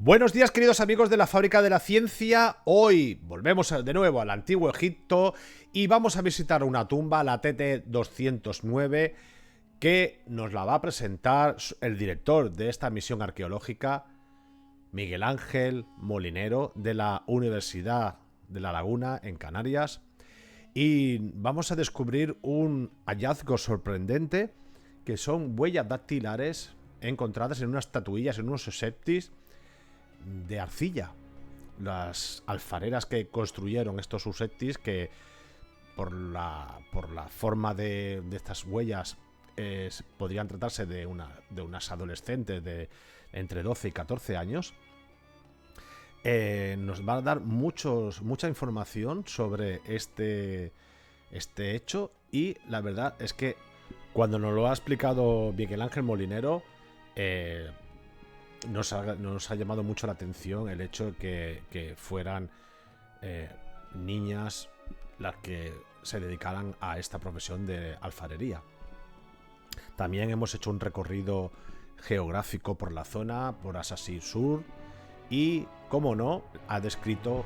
Buenos días, queridos amigos de la Fábrica de la Ciencia. Hoy volvemos de nuevo al Antiguo Egipto y vamos a visitar una tumba, la TT-209, que nos la va a presentar el director de esta misión arqueológica, Miguel Ángel Molinero, de la Universidad de La Laguna, en Canarias. Y vamos a descubrir un hallazgo sorprendente, que son huellas dactilares encontradas en unas estatuillas, en unos susceptis de arcilla. Las alfareras que construyeron estos susceptis, que por la forma de estas huellas podrían tratarse de unas adolescentes de entre 12 y 14 años, nos va a dar mucha información sobre este hecho. Y la verdad es que cuando nos lo ha explicado Miguel Ángel Molinero, nos ha llamado mucho la atención el hecho de que fueran niñas las que se dedicaran a esta profesión de alfarería. También hemos hecho un recorrido geográfico por la zona, por Asasir Sur, y, como no, ha descrito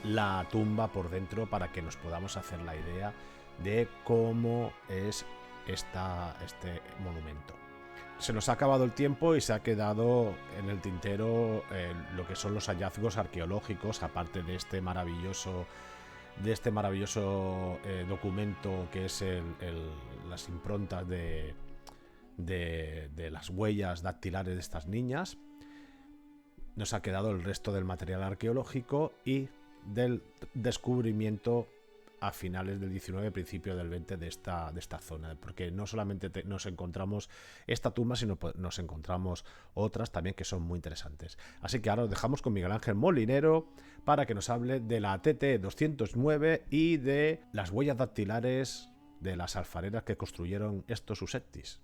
la tumba por dentro para que nos podamos hacer la idea de cómo es este monumento. Se nos ha acabado el tiempo y se ha quedado en el tintero lo que son los hallazgos arqueológicos, aparte de este maravilloso documento que es las improntas de las huellas dactilares de estas niñas. Nos ha quedado el resto del material arqueológico y del descubrimiento a finales del 19, principio del 20 de esta zona, porque no solamente nos encontramos esta tumba, sino nos encontramos otras también que son muy interesantes. Así que ahora os dejamos con Miguel Ángel Molinero para que nos hable de la TT-209 y de las huellas dactilares de las alfareras que construyeron estos susceptis.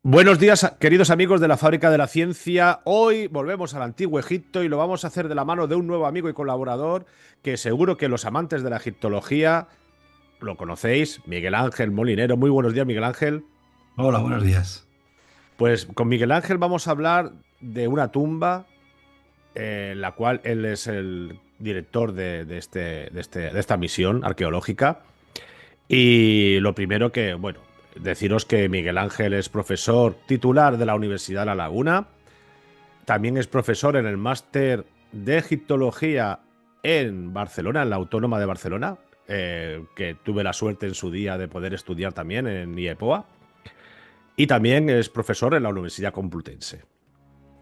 Buenos días, queridos amigos de la Fábrica de la Ciencia. Hoy volvemos al Antiguo Egipto y lo vamos a hacer de la mano de un nuevo amigo y colaborador que seguro que los amantes de la egiptología lo conocéis, Miguel Ángel Molinero. Muy buenos días, Miguel Ángel. Hola, buenos días. Pues con Miguel Ángel vamos a hablar de una tumba, la cual él es el director de esta misión arqueológica. Y lo primero que, bueno, deciros que Miguel Ángel es profesor titular de la Universidad de La Laguna. También es profesor en el máster de egiptología en Barcelona, en la Autónoma de Barcelona, que tuve la suerte en su día de poder estudiar también en IEPOA. Y también es profesor en la Universidad Complutense.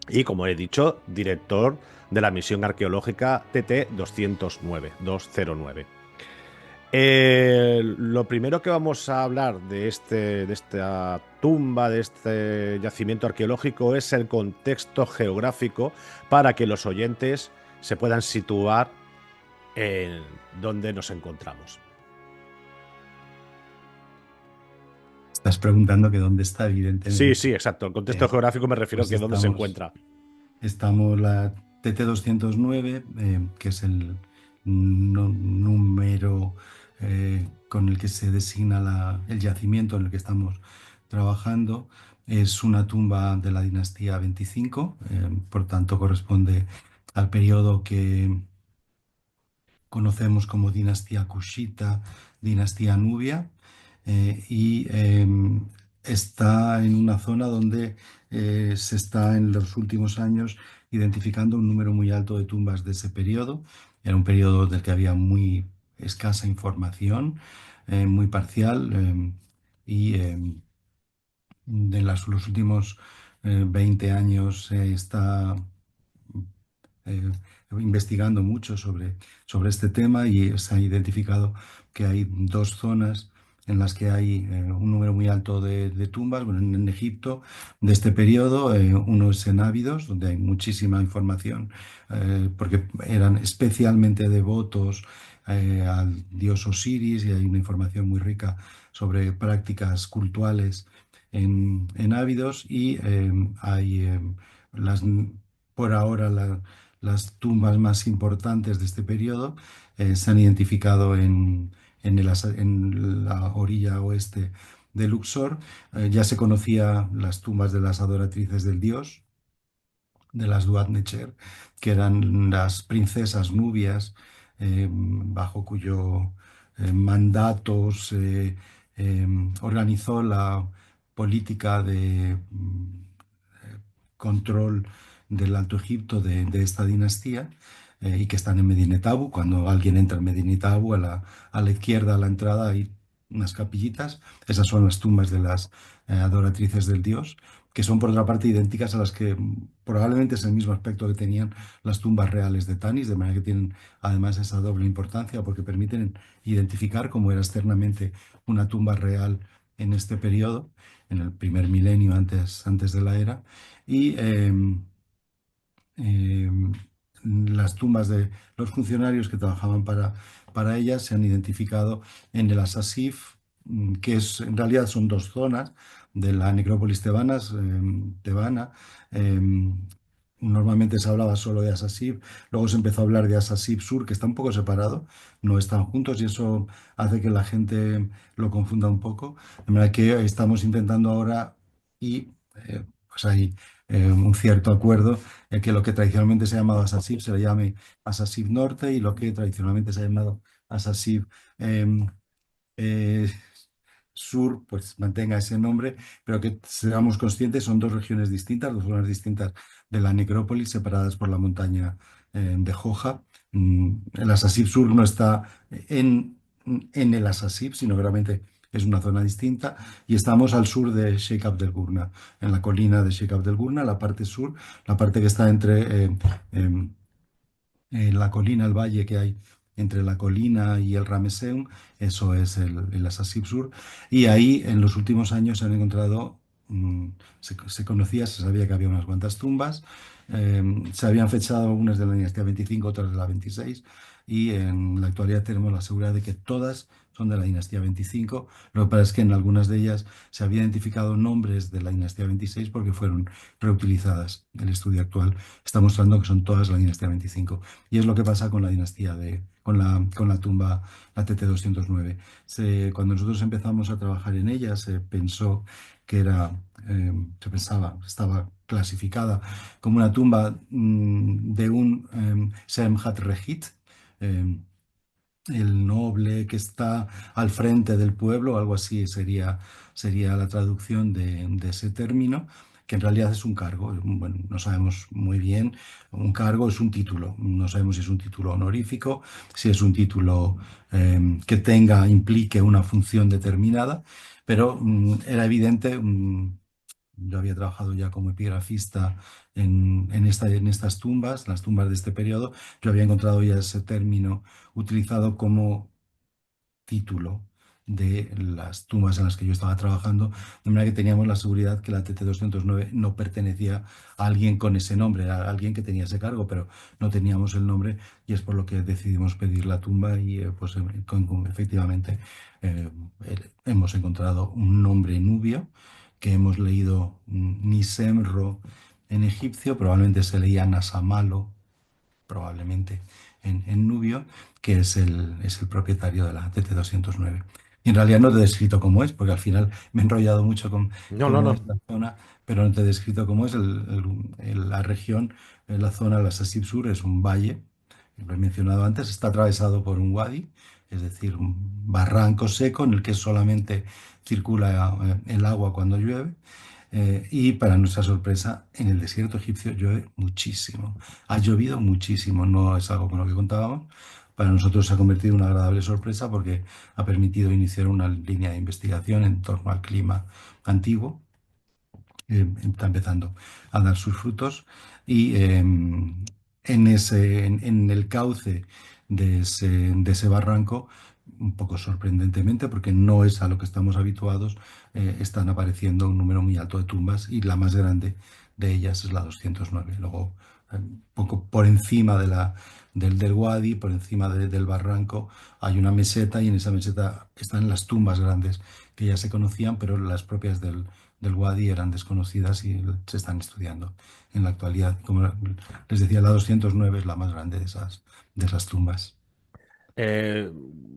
Y, como he dicho, director de la misión arqueológica TT-209. Lo primero que vamos a hablar de esta tumba, de este yacimiento arqueológico, es el contexto geográfico para que los oyentes se puedan situar en donde nos encontramos. Estás preguntando que dónde está, Sí, sí, evidentemente. exacto. El contexto Eh, geográfico me refiero a pues que dónde se encuentra. estamos la TT-209, que es el número con el que se designa el yacimiento en el que estamos trabajando. Es una tumba de la dinastía 25, por tanto corresponde al periodo que conocemos como dinastía Kushita, dinastía Nubia. Y está en una zona donde se está en los últimos años identificando un número muy alto de tumbas de ese periodo. Era un periodo del que había muy escasa información, muy parcial, y en los últimos 20 años se está eh, investigando mucho sobre este tema, y se ha identificado que hay dos zonas en las que hay un número muy alto de tumbas. Bueno, en Egipto de este periodo, uno es en Ábidos, donde hay muchísima información, porque eran especialmente devotos al dios Osiris, y hay una información muy rica sobre prácticas cultuales en Ábidos. Y hay por ahora las tumbas más importantes de este periodo se han identificado en la orilla oeste de Luxor. Ya se conocía las tumbas de las adoratrices del dios, de las Duat Necher, que eran las princesas nubias, bajo cuyo mandato se organizó la política de control del Alto Egipto de esta dinastía, y que están en Medinet Abu. Cuando alguien entra en Medinet Abu, a la izquierda, a la entrada, hay unas capillitas. Esas son las tumbas de las adoratrices del dios, que son por otra parte idénticas a las que probablemente es el mismo aspecto que tenían las tumbas reales de Tanis, de manera que tienen además esa doble importancia porque permiten identificar cómo era externamente una tumba real en este periodo, en el primer milenio antes de la era. Y eh, las tumbas de los funcionarios que trabajaban para ellas se han identificado en el Asasif, que en realidad son dos zonas de la necrópolis tebana. eh, Normalmente se hablaba solo de Asasif, luego se empezó a hablar de Asasif Sur, que está un poco separado, no están juntos y eso hace que la gente lo confunda un poco. De manera que estamos intentando ahora y pues hay un cierto acuerdo en que lo que tradicionalmente se ha llamado Asasif se le llame Asasif Norte, y lo que tradicionalmente se ha llamado Asasif em, eh, Sur, pues mantenga ese nombre, pero que seamos conscientes, son dos regiones distintas, dos zonas distintas de la necrópolis, separadas por la montaña de Joja. El Asasif Sur no está en el Asasif, sino que realmente es una zona distinta, y estamos al sur de Sheikh Abdel Gurna, en la colina de Sheikh Abdel Gurna, la parte sur, la parte que está entre em, la colina, el valle que hay entre la colina y el Rameseum. Eso es el Asasib Sur. Y ahí en los últimos años se han encontrado, se conocía, se sabía que había unas cuantas tumbas. Se habían fechado unas de la dinastía 25, otras de la 26, y en la actualidad tenemos la seguridad de que todas son de la dinastía 25. Lo que pasa es que en algunas de ellas se había identificado nombres de la dinastía 26 porque fueron reutilizadas. El estudio actual está mostrando que son todas de la dinastía 25. Y es lo que pasa con la dinastía con la tumba, la TT-209. Cuando nosotros empezamos a trabajar en ella, se pensó que se pensaba, estaba clasificada como una tumba de un Semhat Rehit, eh, el noble que está al frente del pueblo, algo así sería la traducción de ese término, que en realidad es un cargo. Bueno, no sabemos muy bien, un cargo es un título, no sabemos si es un título honorífico, si es un título que implique una función determinada, pero era evidente. Yo había trabajado ya como epigrafista en estas tumbas, las tumbas de este periodo. Yo había encontrado ya ese término utilizado como título de las tumbas en las que yo estaba trabajando, de manera que teníamos la seguridad que la TT-209 no pertenecía a alguien con ese nombre, a alguien que tenía ese cargo, pero no teníamos el nombre, y es por lo que decidimos pedir la tumba. Y pues efectivamente eh, hemos encontrado un nombre nubio que hemos leído Nisemro en egipcio, probablemente se leía Nasamalo, probablemente en Nubio, que es el propietario de la TT-209. Y en realidad no te he descrito cómo es, porque al final me he enrollado mucho con No, no, cómo es no. la zona, pero no te he descrito cómo es la región. La zona, la Sasib Sur, es un valle, lo he mencionado antes, está atravesado por un wadi, es decir, un barranco seco en el que solamente circula el agua cuando llueve. Y para nuestra sorpresa, en el desierto egipcio llueve muchísimo. Ha llovido muchísimo, no es algo con lo que contábamos. Para nosotros se ha convertido en una agradable sorpresa porque ha permitido iniciar una línea de investigación en torno al clima antiguo. Está empezando a dar sus frutos, y en el cauce de ese barranco, un poco sorprendentemente, porque no es a lo que estamos habituados, están apareciendo un número muy alto de tumbas, y la más grande de ellas es la 209. Luego, un poco por encima del wadi, por encima del barranco, hay una meseta, y en esa meseta están las tumbas grandes que ya se conocían, pero las propias del Wadi eran desconocidas y se están estudiando en la actualidad. Como les decía, la 209 es la más grande de esas tumbas. Eh,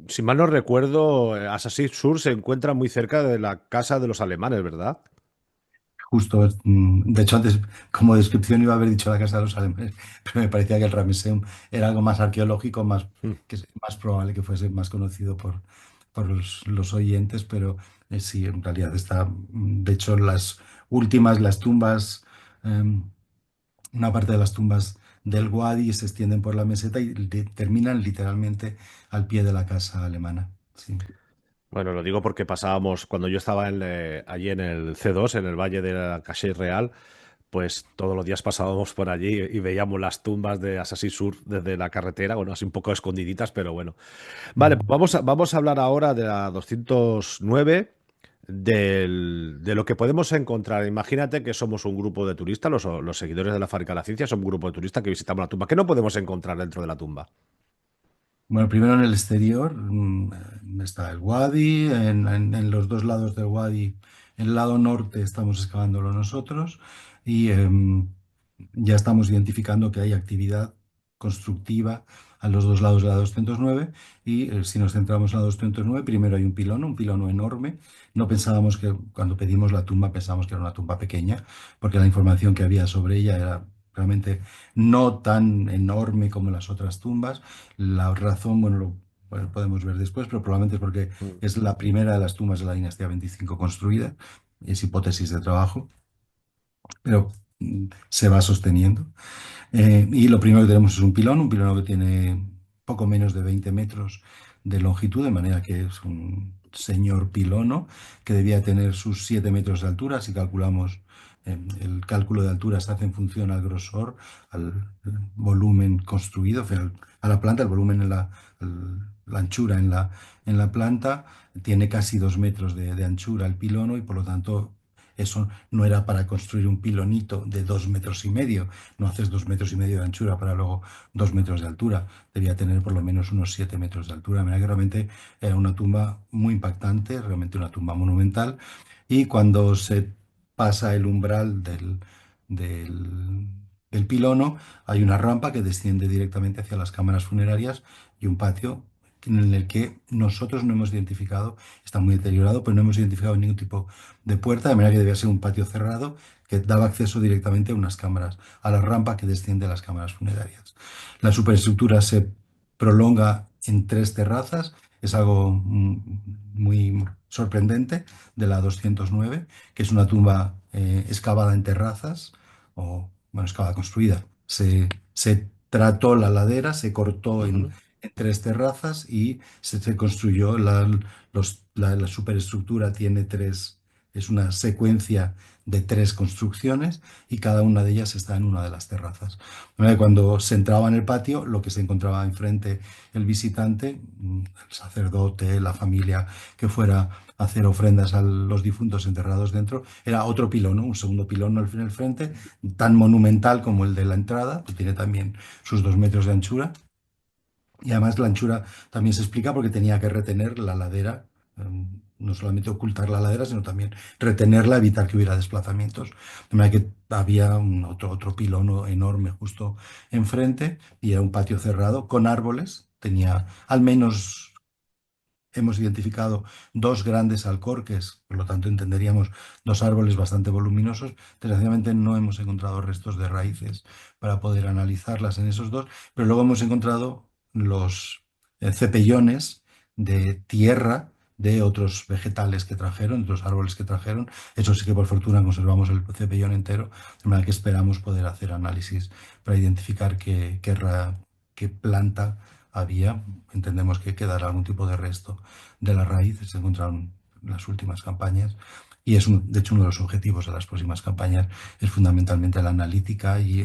si mal no recuerdo, Assassin's Sur se encuentra muy cerca de la casa de los alemanes, ¿verdad? Justo, de hecho, antes como descripción iba a haber dicho la casa de los alemanes, pero me parecía que el Ramesseum era algo más arqueológico, más, Mm. que es más probable que fuese más conocido por los oyentes, pero sí, en realidad está, de hecho, las últimas, las tumbas, em, una parte de las tumbas del Wadi se extienden por la meseta y terminan literalmente al pie de la casa alemana. Sí. Bueno, lo digo porque pasábamos, cuando yo estaba allí en el C2, en el Valle de la Calle Real, pues todos los días pasábamos por allí y veíamos las tumbas de Assassin's Sur desde la carretera, bueno, así un poco escondiditas, pero bueno. Vale, pues Mm. vamos a hablar ahora de la 209, de lo que podemos encontrar. Imagínate que somos un grupo de turistas, los seguidores de la Fábrica de la Ciencia, son un grupo de turistas que visitamos la tumba. ¿Qué no podemos encontrar dentro de la tumba? Bueno, primero en el exterior está el Wadi, en los dos lados del Wadi, en el lado norte estamos excavándolo nosotros y ya estamos identificando que hay actividad constructiva a los dos lados de la 209 y si nos centramos en la 209, primero hay un pilono enorme. No pensábamos que cuando pedimos la tumba pensábamos que era una tumba pequeña, porque la información que había sobre ella era realmente no tan enorme como las otras tumbas. La razón, bueno, podemos ver después, pero probablemente es porque Mm. es la primera de las tumbas de la dinastía 25 construida. Es hipótesis de trabajo, pero se va sosteniendo. Y lo primero que tenemos es un pilón que tiene poco menos de 20 metros de longitud, de manera que es un señor pilono que debía tener sus 7 metros de altura. Si calculamos el cálculo de altura, se hace en función al grosor, al volumen construido, o sea, a la planta, el volumen en la anchura en la planta. Tiene casi 2 metros de anchura el pilono y por lo tanto eso no era para construir un pilonito de 2 metros y medio. No haces 2 metros y medio de anchura para luego 2 metros de altura. Debía tener por lo menos unos 7 metros de altura. Mira que realmente era una tumba muy impactante, realmente una tumba monumental. Y cuando se pasa el umbral del, del pilono, hay una rampa que desciende directamente hacia las cámaras funerarias y un patio en el que nosotros no hemos identificado, está muy deteriorado, pero no hemos identificado ningún tipo de puerta, de manera que debía ser un patio cerrado que daba acceso directamente a unas cámaras, a la rampa que desciende a las cámaras funerarias. La superestructura se prolonga en tres terrazas, es algo muy sorprendente de la 209, que es una tumba excavada en terrazas, o bueno, excavada construida. Se trató la ladera, se cortó Ujú. en tres terrazas y se construyó la superestructura tiene tres, es una secuencia de tres construcciones y cada una de ellas está en una de las terrazas. De manera que cuando se entraba en el patio, lo que se encontraba enfrente el visitante, el sacerdote, la familia que fuera a hacer ofrendas a los difuntos enterrados dentro, era otro pilono, un segundo pilono en el frente, tan monumental como el de la entrada, que tiene también sus 2 metros de anchura. Y además la anchura también se explica porque tenía que retener la ladera, no solamente ocultar la ladera, sino también retenerla, evitar que hubiera desplazamientos. De manera que había otro pilono enorme justo enfrente y era un patio cerrado con árboles. Tenía al menos, hemos identificado dos grandes alcorques, por lo tanto entenderíamos dos árboles bastante voluminosos. Desgraciadamente no hemos encontrado restos de raíces para poder analizarlas en esos dos, pero luego hemos encontrado los cepellones de tierra de otros vegetales que trajeron, de otros árboles que trajeron. Eso sí que por fortuna conservamos el cepellón entero, de manera que esperamos poder hacer análisis para identificar qué planta había. Entendemos que quedará algún tipo de resto de la raíz, se encontraron en las últimas campañas. Y es, de hecho, uno de los objetivos de las próximas campañas es fundamentalmente la analítica y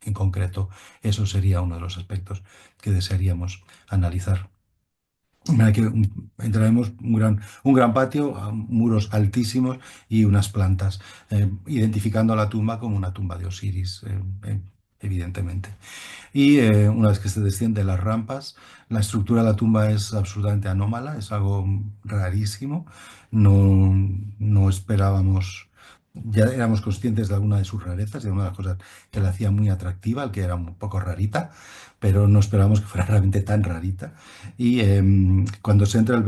en concreto eso sería uno de los aspectos que desearíamos analizar. De manera que entraremos un gran patio, muros altísimos y unas plantas, identificando la tumba como una tumba de Osiris. evidentemente. Y una vez que se desciende las rampas, la estructura de la tumba es absolutamente anómala, es algo rarísimo. No, no esperábamos, ya éramos conscientes de alguna de sus rarezas y de una de las cosas que la hacía muy atractiva, al que era un poco rarita, pero no esperábamos que fuera realmente tan rarita. Y cuando se entra,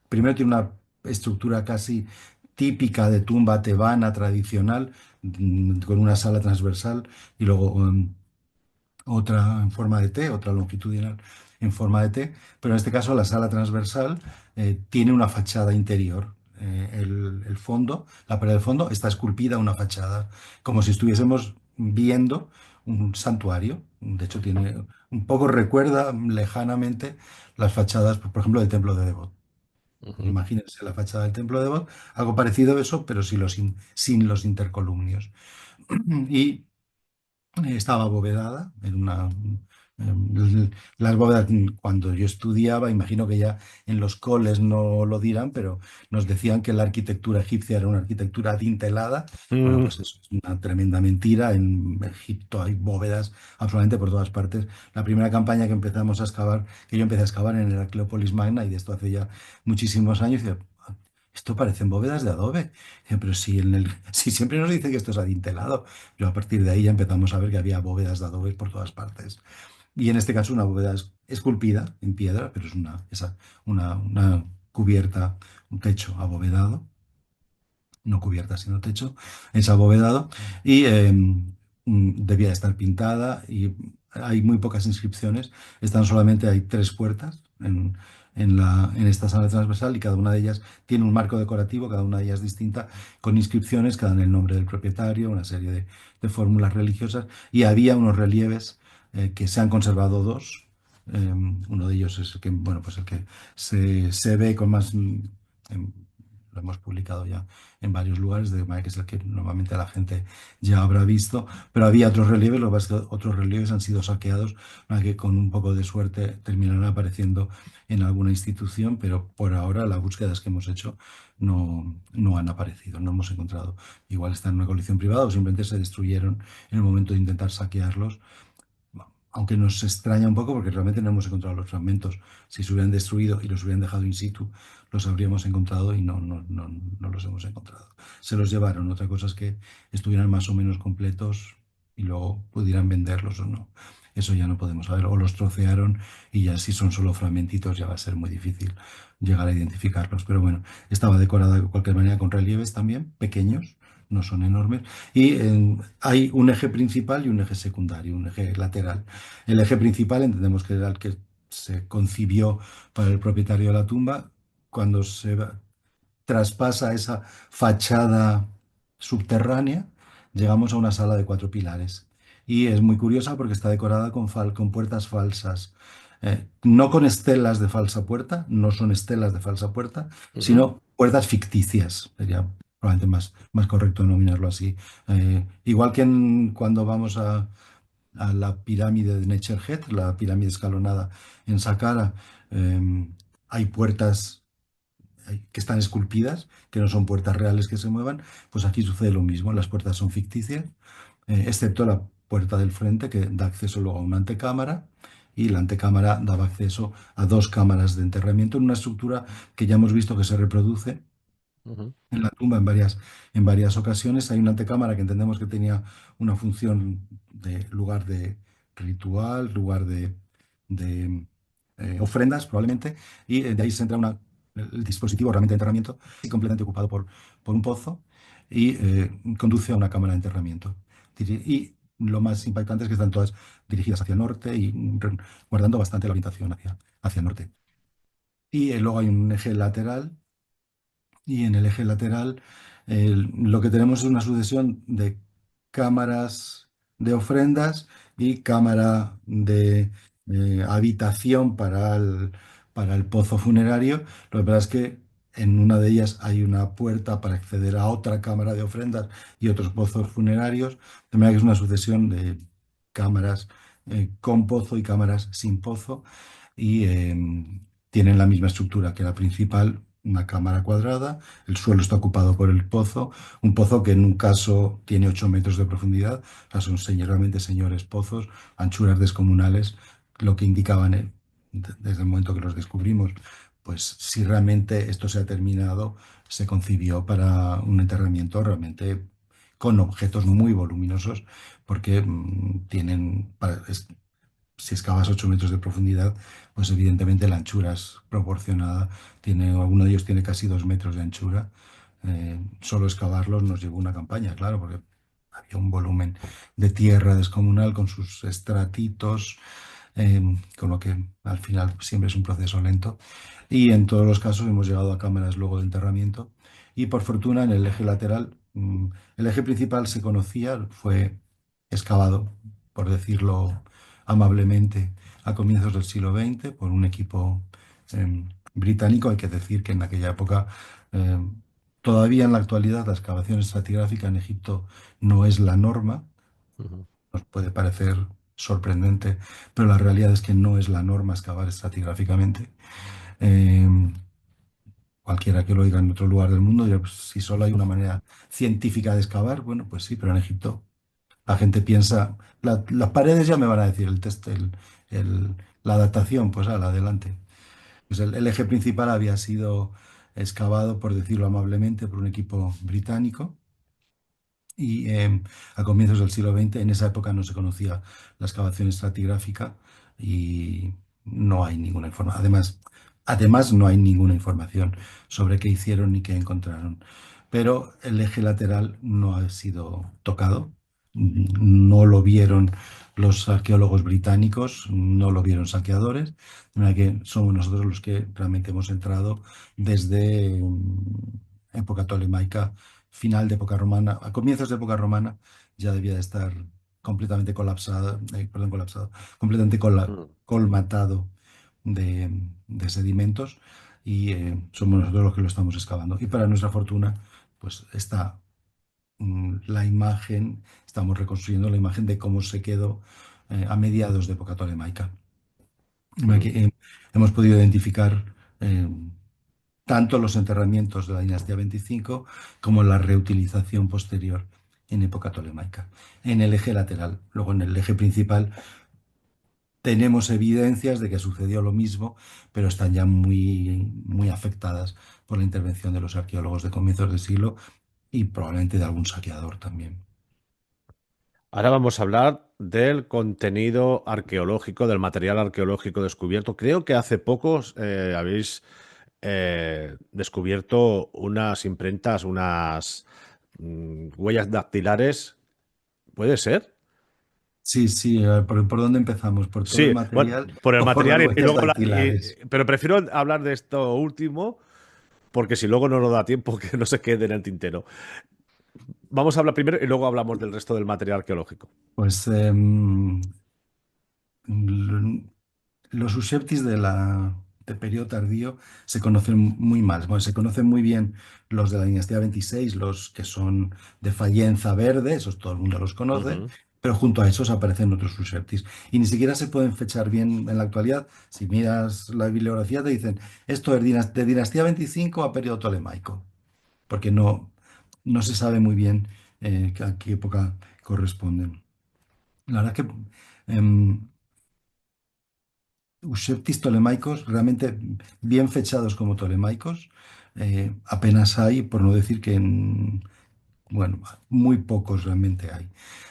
primero tiene una estructura casi típica de tumba tebana tradicional, con una sala transversal y luego otra en forma de T, otra longitudinal en forma de T, pero en este caso la sala transversal tiene una fachada interior. El fondo, la pared del fondo, está esculpida una fachada, como si estuviésemos viendo un santuario. De hecho, tiene un poco recuerda lejanamente las fachadas, por ejemplo, del templo de Devot. Ujú. Imagínense la fachada del templo de Devot, algo parecido a eso, pero sin los intercolumnios. Y estaba abovedada en las bóvedas cuando yo estudiaba, imagino que ya en los coles no lo dirán, pero nos decían que la arquitectura egipcia era una arquitectura adintelada. Bueno, Mm, pues eso es una tremenda mentira. En Egipto hay bóvedas absolutamente por todas partes. La primera campaña que empezamos a excavar, que yo empecé a excavar en el Heracleopolis Magna, y de esto hace ya muchísimos años, y decía, esto parecen bóvedas de adobe. Decía, pero si, si siempre nos dice que esto es adintelado. Yo a partir de ahí ya empezamos a ver que había bóvedas de adobe por todas partes. Y en este caso una bóveda esculpida en piedra, pero es una cubierta, un techo abovedado, no cubierta, sino techo, es abovedado y debía de estar pintada y hay muy pocas inscripciones, hay tres puertas en esta sala transversal y cada una de ellas tiene un marco decorativo, cada una de ellas distinta, con inscripciones que dan el nombre del propietario, una serie de fórmulas religiosas y había unos relieves que se han conservado dos. Uno de ellos es el que, bueno, pues el que se ve con más... lo hemos publicado ya en varios lugares, de manera que es el que normalmente la gente ya habrá visto, pero había otros relieves, lo que pasa es que otros relieves han sido saqueados, para que con un poco de suerte terminarán apareciendo en alguna institución, pero por ahora las búsquedas que hemos hecho no han aparecido, no hemos encontrado. Igual están en una colección privada o simplemente se destruyeron en el momento de intentar saquearlos, aunque nos extraña un poco porque realmente no hemos encontrado los fragmentos. Si se hubieran destruido y los hubieran dejado in situ, los habríamos encontrado y no los hemos encontrado. Se los llevaron. Otra cosa es que estuvieran más o menos completos y luego pudieran venderlos o no. Eso ya no podemos saber. O los trocearon y ya si son solo fragmentitos ya va a ser muy difícil llegar a identificarlos. Pero bueno, estaba decorada de cualquier manera con relieves también, pequeños, no son enormes. Y hay un eje principal y un eje secundario, un eje lateral. El eje principal entendemos que era el que se concibió para el propietario de la tumba. Cuando traspasa esa fachada subterránea, llegamos a una sala de cuatro pilares. Y es muy curiosa porque está decorada con puertas falsas. No con estelas de falsa puerta, no son estelas de falsa puerta, ujú, sino puertas ficticias. Sería probablemente más correcto denominarlo así. Igual que cuando vamos a la pirámide de Necherhet, la pirámide escalonada en Saqqara, hay puertas que están esculpidas, que no son puertas reales que se muevan, pues aquí sucede lo mismo, las puertas son ficticias, excepto la puerta del frente que da acceso luego a una antecámara y la antecámara daba acceso a dos cámaras de enterramiento en una estructura que ya hemos visto que se reproduce ujú, en la tumba en varias ocasiones. Hay una antecámara que entendemos que tenía una función de lugar de ritual, lugar de, ofrendas probablemente, y de ahí se entra el dispositivo realmente de enterramiento y completamente ocupado por un pozo y conduce a una cámara de enterramiento. Y lo más impactante es que están todas dirigidas hacia el norte y guardando bastante la orientación hacia el norte. Y luego hay un eje lateral y en el eje lateral lo que tenemos es una sucesión de cámaras de ofrendas y cámara de habitación para el pozo funerario. Lo que pasa es que en una de ellas hay una puerta para acceder a otra cámara de ofrendas y otros pozos funerarios. De manera que es una sucesión de cámaras con pozo y cámaras sin pozo y tienen la misma estructura que la principal, una cámara cuadrada, el suelo está ocupado por el pozo, un pozo que en un caso tiene 8 metros de profundidad, o sea, son realmente señores pozos, anchuras descomunales, lo que indicaban desde el momento que los descubrimos, pues si realmente esto se ha terminado, se concibió para un enterramiento realmente con objetos muy voluminosos, porque si excavas 8 metros de profundidad, pues evidentemente la anchura es proporcionada. Alguno de ellos tiene casi 2 metros de anchura. Solo excavarlos nos llevó una campaña, claro, porque había un volumen de tierra descomunal con sus estratitos, con lo que al final siempre es un proceso lento. Y en todos los casos hemos llegado a cámaras luego de enterramiento. Y por fortuna en el eje lateral, el eje principal se conocía, fue excavado, por decirlo amablemente, a comienzos del siglo XX por un equipo británico. Hay que decir que en aquella época, todavía en la actualidad, la excavación estratigráfica en Egipto no es la norma. Ujú. Nos puede parecer sorprendente, pero la realidad es que no es la norma excavar estratigráficamente. Eh, Cualquiera que lo diga en otro lugar del mundo, dirá, pues, si solo hay una manera científica de excavar, bueno, pues sí, pero en Egipto la gente piensa, las paredes ya me van a decir el test, el- la datación, pues adelante. Pues el eje principal había sido excavado, por decirlo amablemente, por un equipo británico y a comienzos del siglo XX. En esa época no se conocía la excavación estratigráfica y no hay ninguna información. Además, no hay ninguna información sobre qué hicieron ni qué encontraron. Pero el eje lateral no ha sido tocado, no lo vieron los arqueólogos británicos, no lo vieron saqueadores, de manera que somos nosotros los que realmente hemos entrado desde época tolemaica, final de época romana, a comienzos de época romana, ya debía de estar completamente colapsado, perdón, colapsado, completamente Mm. colmatado de sedimentos y somos nosotros los que lo estamos excavando. Y para nuestra fortuna, pues está la imagen, estamos reconstruyendo la imagen de cómo se quedó a mediados de época tolemaica. Mm. Hemos podido identificar eh, tanto los enterramientos de la dinastía 25 como la reutilización posterior en época tolemaica. En el eje lateral, luego en el eje principal tenemos evidencias de que sucedió lo mismo, pero están ya muy afectadas por la intervención de los arqueólogos de comienzos del siglo y probablemente de algún saqueador también. Ahora vamos a hablar del contenido arqueológico, del material arqueológico descubierto. Creo que hace poco habéis descubierto unas imprentas, unas huellas dactilares. ¿Puede ser? Sí, sí, ¿por dónde empezamos? ¿Por todo el Sí, bueno, material por el o por las material y huellas luego dactilares? pero prefiero hablar de esto último porque si luego no nos da tiempo que no se quede en el tintero. Vamos a hablar primero y luego hablamos del resto del material arqueológico. Pues l- los susceptis de periodo tardío se conocen muy mal. Bueno, se conocen muy bien los de la dinastía 26, los que son de Fayenza verde, esos todo el mundo los conoce, Ujú. pero junto a esos aparecen otros susceptis. Y ni siquiera se pueden fechar bien en la actualidad. Si miras la bibliografía, te dicen, esto es de dinastía 25 a periodo tolemaico, porque no se sabe muy bien a qué época corresponden. La verdad que em, Usceptis tolemaicos, realmente bien fechados como tolemaicos, apenas hay, por no decir que, bueno, muy pocos realmente hay.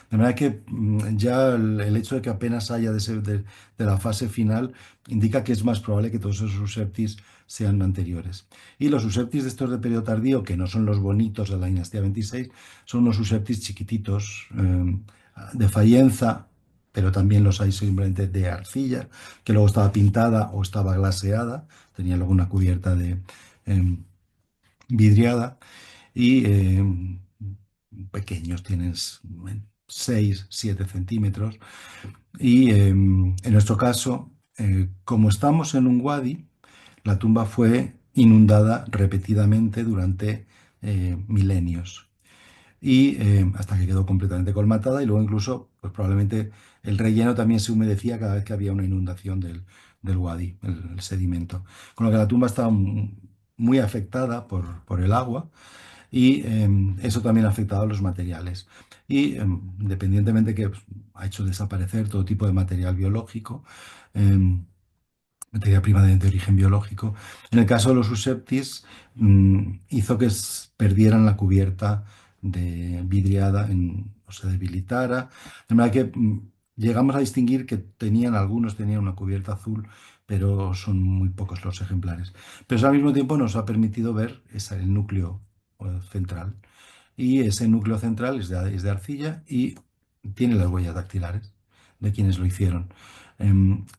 De manera que ya el hecho de que apenas haya de la fase final indica que es más probable que todos esos Usceptis sean anteriores. Y los Usceptis de estos de periodo tardío, que no son los bonitos de la dinastía 26, son unos Usceptis chiquititos, de Fayenza, pero también los hay simplemente de arcilla, que luego estaba pintada o estaba glaseada, tenía luego una cubierta de em, vidriada y pequeños, tienes 6 7 centímetros. Y en nuestro caso, como estamos en un wadi, la tumba fue inundada repetidamente durante milenios y hasta que quedó completamente colmatada y luego incluso, pues probablemente el relleno también se humedecía cada vez que había una inundación del wadi, el sedimento. Con lo que la tumba estaba muy afectada por el agua y eso también ha afectado a los materiales. Y independientemente que pues, ha hecho desaparecer todo tipo de material biológico, em, materia prima de origen biológico. En el caso de los Useptis, hizo que perdieran la cubierta de vidriada, o se debilitara. De manera que llegamos a distinguir que algunos tenían una cubierta azul, pero son muy pocos los ejemplares. Pero eso al mismo tiempo nos ha permitido ver el núcleo central. Y ese núcleo central es de arcilla y tiene las huellas dactilares de quienes lo hicieron.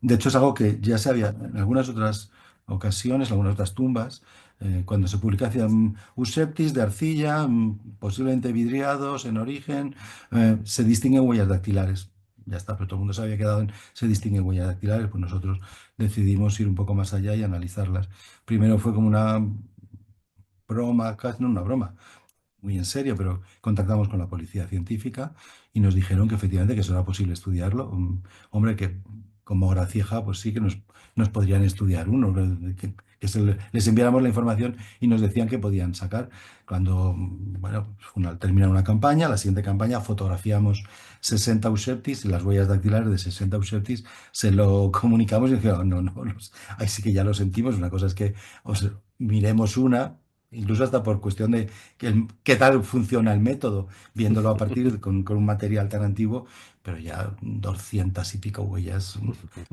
De hecho, es algo que ya se había en algunas otras ocasiones, en algunas otras tumbas, cuando se publica, hacían Useptis de arcilla, posiblemente vidriados en origen, se distinguen huellas dactilares. Ya está, pero todo el mundo se había quedado en se distinguen huellas dactilares, pues nosotros decidimos ir un poco más allá y analizarlas. Primero fue como una broma, casi no una broma, muy en serio, pero contactamos con la policía científica y nos dijeron que efectivamente que eso era posible estudiarlo. Hombre, que como Gracieja, pues sí que nos podrían estudiar uno, que les enviáramos la información y nos decían que podían sacar. Cuando, bueno, al terminar una campaña, la siguiente campaña fotografiamos 60 Useptis y las huellas dactilares de 60 Useptis se lo comunicamos y dijeron, no, no, ahí sí que ya lo sentimos. Una cosa es que miremos una, incluso hasta por cuestión de qué tal funciona el método, viéndolo a partir con un material tan antiguo, pero ya 200 y pico huellas,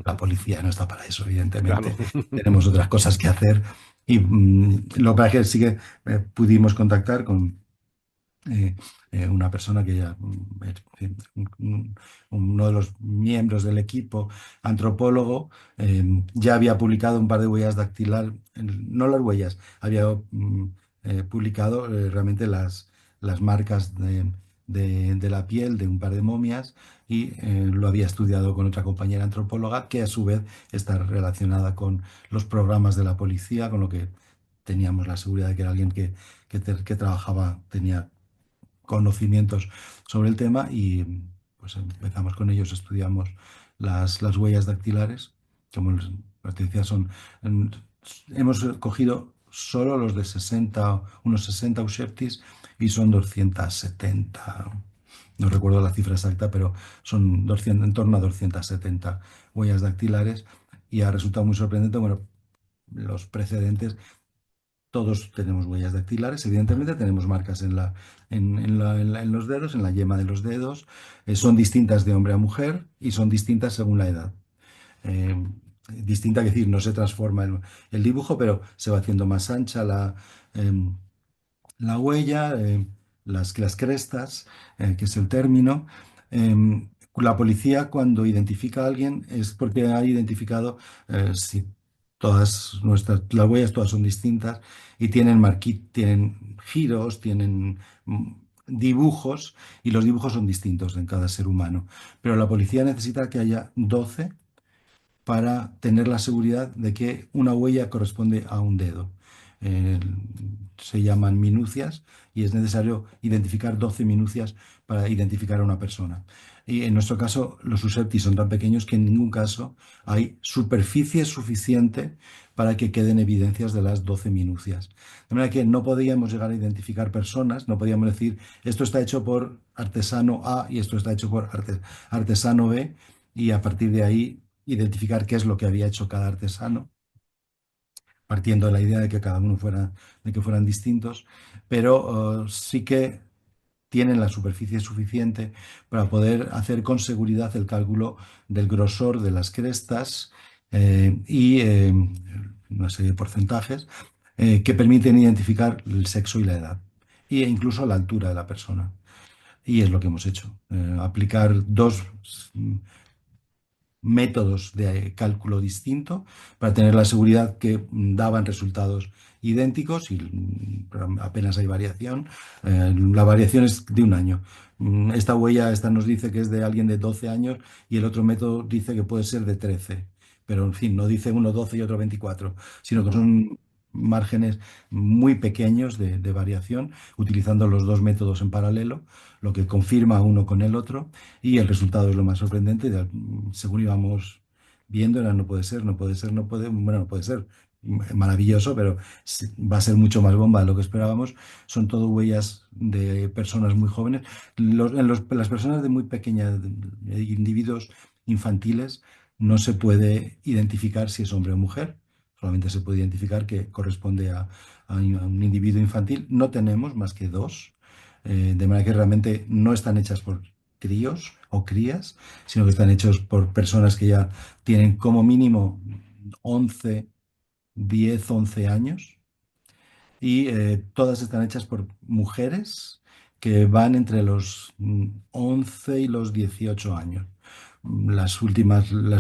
la policía no está para eso, Claro. evidentemente. Tenemos otras cosas que hacer y lo que pasa es que sí que pudimos contactar con una persona que ya, uno de los miembros del equipo, antropólogo, ya había publicado un par de huellas dactilar, no las huellas, había publicado realmente las marcas de la piel de un par de momias y lo había estudiado con otra compañera antropóloga que a su vez está relacionada con los programas de la policía, con lo que teníamos la seguridad de que era alguien que trabajaba, tenía conocimientos sobre el tema y pues empezamos con ellos, estudiamos las huellas dactilares, como te decía, en- hemos cogido solo los de 60, unos 60 Useptis y son 270, no recuerdo la cifra exacta, pero son 200, en torno a 270 huellas dactilares y ha resultado muy sorprendente, bueno, los precedentes todos tenemos huellas dactilares, evidentemente tenemos marcas en los dedos, en la yema de los dedos. Son distintas de hombre a mujer y son distintas según la edad. Eh, Distinta, es decir, no se transforma el dibujo, pero se va haciendo más ancha la huella, las crestas, que es el término. La policía cuando identifica a alguien es porque ha identificado si las huellas todas son distintas y tienen giros, tienen dibujos y los dibujos son distintos en cada ser humano. Pero la policía necesita que haya 12 para tener la seguridad de que una huella corresponde a un dedo. Eh, Se llaman minucias y es necesario identificar 12 minucias para identificar a una persona. Y en nuestro caso, los Useptis son tan pequeños que en ningún caso hay superficie suficiente para que queden evidencias de las 12 minucias. De manera que no podíamos llegar a identificar personas, no podíamos decir esto está hecho por artesano A y esto está hecho por artesano B, y a partir de ahí identificar qué es lo que había hecho cada artesano, partiendo de la idea de que cada uno de que fueran distintos, pero sí que tienen la superficie suficiente para poder hacer con seguridad el cálculo del grosor de las crestas y una serie de porcentajes que permiten identificar el sexo y la edad, e incluso la altura de la persona. Y es lo que hemos hecho, aplicar dos métodos de cálculo distinto para tener la seguridad que daban resultados idénticos y apenas hay variación. La variación es de un año. Esta huella esta nos dice que es de alguien de 12 años y el otro método dice que puede ser de 13. Pero en fin, no dice uno 12 y otro 24, sino que son márgenes muy pequeños de variación, utilizando los dos métodos en paralelo, lo que confirma uno con el otro y el resultado es lo más sorprendente. Según íbamos viendo, era no puede ser, no puede ser, no puede, bueno, no puede ser. maravilloso, pero va a ser mucho más bomba de lo que esperábamos. Son todo huellas de personas muy jóvenes. Las personas de muy pequeñas, de individuos infantiles, no se puede identificar si es hombre o mujer. Solamente se puede identificar que corresponde a un individuo infantil. No tenemos más que dos, de manera que realmente no están hechas por críos o crías, sino que están hechos por personas que ya tienen como mínimo 11 10 11 años y todas están hechas por mujeres que van entre los 11 y los 18 años. Las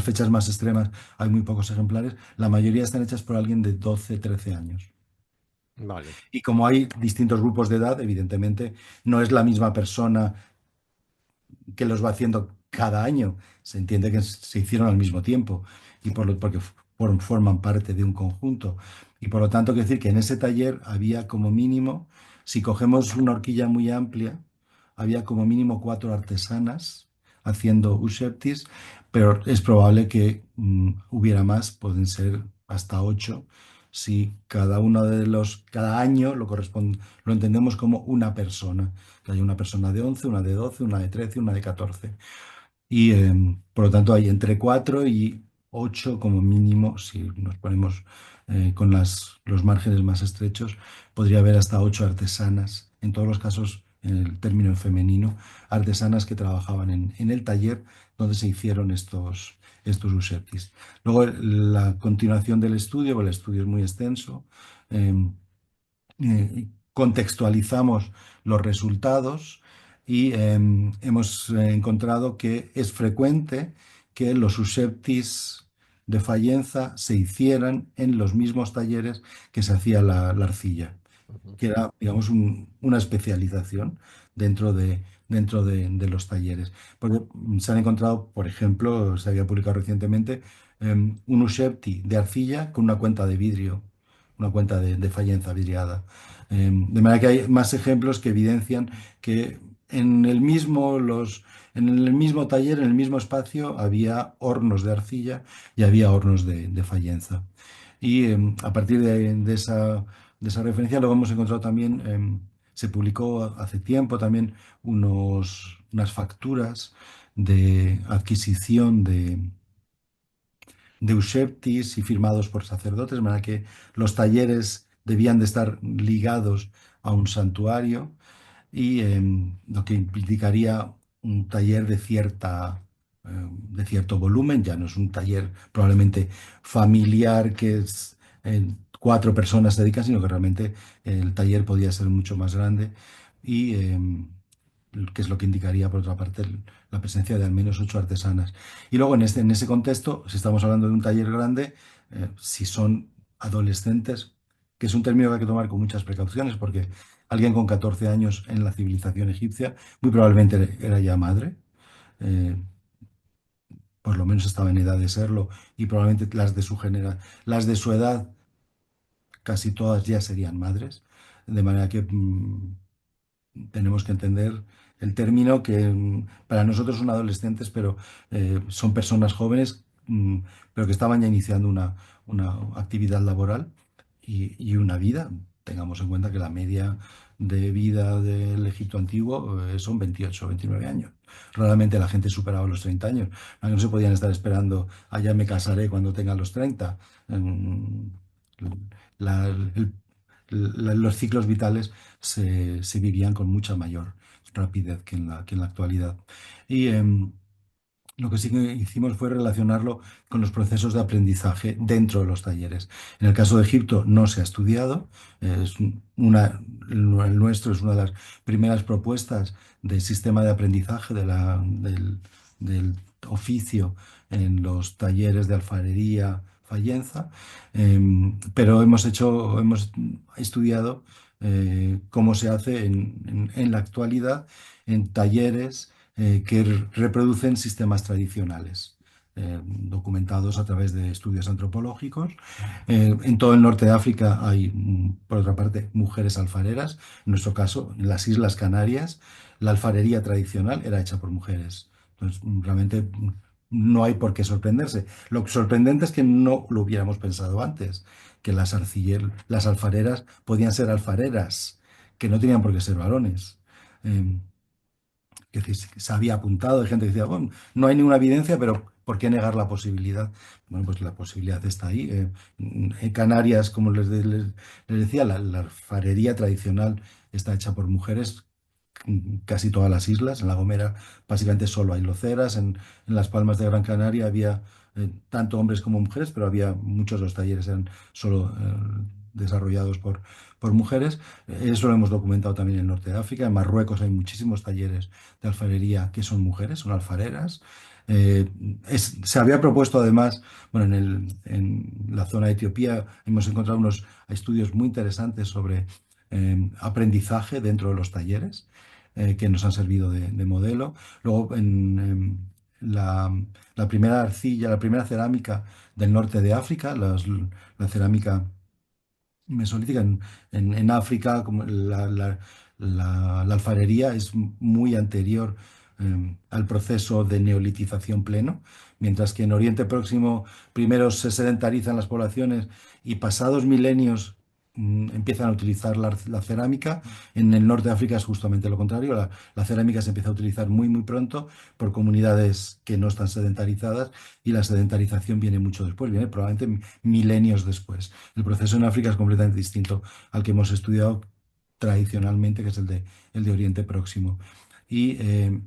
fechas más extremas, hay muy pocos ejemplares, la mayoría están hechas por alguien de 12 13 años. Vale. Y como hay distintos grupos de edad, evidentemente no es la misma persona que los va haciendo cada año. Se entiende que se hicieron al mismo tiempo y porque forman parte de un conjunto. Y por lo tanto, quiero decir que en ese taller había como mínimo, si cogemos una horquilla muy amplia, había como mínimo 4 artesanas haciendo usheptis, pero es probable que hubiera más, pueden ser hasta 8, si cada año lo entendemos como una persona, que hay una persona de 11, una de 12, una de 13, una de 14. Y por lo tanto hay entre 4 y 8 como mínimo, si nos ponemos con los márgenes más estrechos, podría haber hasta 8 artesanas, en todos los casos, en el término en femenino, artesanas que trabajaban en el taller donde se hicieron estos usetis. Luego, la continuación del estudio, porque el estudio es muy extenso, contextualizamos los resultados y hemos encontrado que es frecuente que los susceptis de Fayenza se hicieran en los mismos talleres que se hacía la arcilla, Ujú. que era, digamos, una especialización dentro de los talleres. Porque se han encontrado, por ejemplo, se había publicado recientemente un Uscepti de arcilla con una cuenta de vidrio, una cuenta de Fayenza vidriada. De manera que hay más ejemplos que evidencian que en el mismo taller, en el mismo espacio, había hornos de arcilla y había hornos de Fayenza. Y a partir de esa referencia, luego hemos encontrado también, se publicó hace tiempo también unas facturas de adquisición de Usceptis y firmados por sacerdotes, de manera que los talleres debían de estar ligados a un santuario y lo que implicaría un taller de cierto volumen, ya no es un taller probablemente familiar que es, 4 personas se dedican, sino que realmente el taller podía ser mucho más grande y que es lo que indicaría, por otra parte, la presencia de al menos 8 artesanas. Y luego, en ese contexto, si estamos hablando de un taller grande, si son adolescentes, que es un término que hay que tomar con muchas precauciones, porque alguien con 14 años en la civilización egipcia muy probablemente era ya madre, eh, por lo menos estaba en edad de serlo, y probablemente las de su edad, casi todas ya serían madres, de manera que tenemos que entender el término que para nosotros son adolescentes, pero son personas jóvenes, pero que estaban ya iniciando una actividad laboral y una vida. Tengamos en cuenta que la media de vida del Egipto antiguo son 28 o 29 años. Raramente la gente superaba los 30 años. No se podían estar esperando, allá me casaré cuando tenga los 30. Mm, la- el- los ciclos vitales se vivían con mucha mayor rapidez que en la actualidad. Y lo que sí que hicimos fue relacionarlo con los procesos de aprendizaje dentro de los talleres. En el caso de Egipto no se ha estudiado, el nuestro es una de las primeras propuestas del sistema de aprendizaje del oficio en los talleres de alfarería Fayenza, pero hemos estudiado cómo se hace en la actualidad en talleres que reproducen sistemas tradicionales, documentados a través de estudios antropológicos. En todo el norte de África hay, por otra parte, mujeres alfareras. En nuestro caso, en las Islas Canarias, la alfarería tradicional era hecha por mujeres. Entonces, realmente no hay por qué sorprenderse. Lo sorprendente es que no lo hubiéramos pensado antes, que las alfareras podían ser alfareras, que no tenían por qué ser varones. Eh, que se había apuntado, hay gente que decía, bueno, no hay ninguna evidencia, pero ¿por qué negar la posibilidad? Bueno, pues la posibilidad está ahí. En Canarias, como les decía, la alfarería tradicional está hecha por mujeres en casi todas las islas. En La Gomera básicamente solo hay loceras. En Las Palmas de Gran Canaria había tanto hombres como mujeres, pero había muchos de los talleres eran solo desarrollados por mujeres. Eso lo hemos documentado también en el norte de África. En Marruecos hay muchísimos talleres de alfarería que son mujeres, son alfareras. Eh, Se había propuesto además, bueno, en la zona de Etiopía hemos encontrado unos estudios muy interesantes sobre aprendizaje dentro de los talleres que nos han servido de modelo. Luego, la, la primera arcilla, la primera cerámica del norte de África, la cerámica mesolítica en África, como la alfarería es muy anterior al proceso de neolitización pleno, mientras que en Oriente Próximo primero se sedentarizan las poblaciones y pasados milenios empiezan a utilizar la cerámica. En el norte de África es justamente lo contrario, la cerámica se empieza a utilizar muy pronto por comunidades que no están sedentarizadas y la sedentarización viene mucho después, viene probablemente milenios después. El proceso en África es completamente distinto al que hemos estudiado tradicionalmente, que es el de Oriente Próximo. Y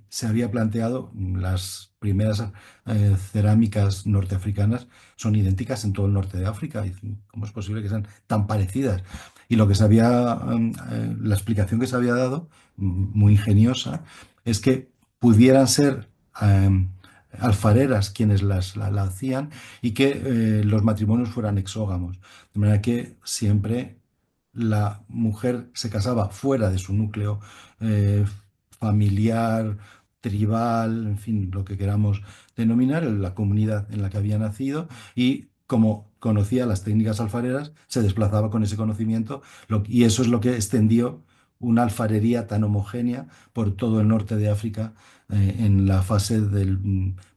se había planteado, las primeras cerámicas norteafricanas son idénticas en todo el norte de África. Y ¿cómo es posible que sean tan parecidas? Y lo que se había, la explicación que se había dado, muy ingeniosa, es que pudieran ser alfareras quienes la hacían y que los matrimonios fueran exógamos. De manera que siempre la mujer se casaba fuera de su núcleo eh, familiar, tribal, en fin, lo que queramos denominar, en la comunidad en la que había nacido y como conocía las técnicas alfareras, se desplazaba con ese conocimiento y eso es lo que extendió una alfarería tan homogénea por todo el norte de África en la fase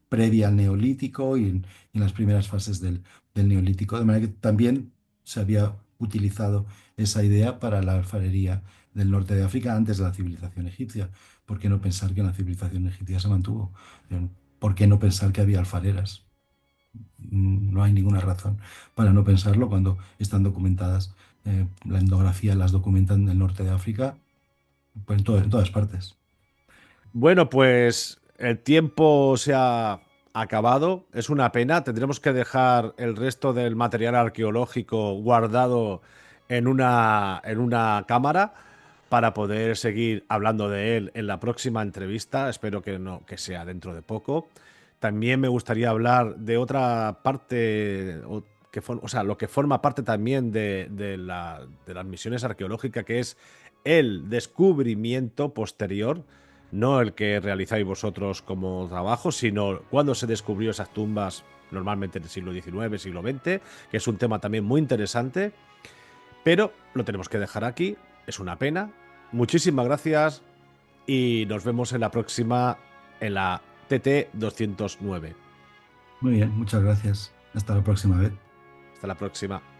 previa al neolítico y en las primeras fases del neolítico. De manera que también se había utilizado esa idea para la alfarería del norte de África antes de la civilización egipcia. ¿Por qué no pensar que en la civilización egipcia se mantuvo? ¿Por qué no pensar que había alfareras? No hay ninguna razón para no pensarlo cuando están documentadas. La etnografía las documentan en el norte de África, pues en todas partes. Bueno, pues el tiempo se ha acabado. Es una pena. Tendremos que dejar el resto del material arqueológico guardado en una cámara para poder seguir hablando de él en la próxima entrevista. Espero que no, que sea dentro de poco. También me gustaría hablar de otra parte, o sea, lo que forma parte también de las misiones arqueológicas, que es el descubrimiento posterior, no el que realizáis vosotros como trabajo, sino cuando se descubrió esas tumbas, normalmente en el siglo XIX, siglo XX, que es un tema también muy interesante, pero lo tenemos que dejar aquí, es una pena. Muchísimas gracias y nos vemos en la próxima, en la TT 209. Muy bien, muchas gracias. Hasta la próxima vez. Hasta la próxima.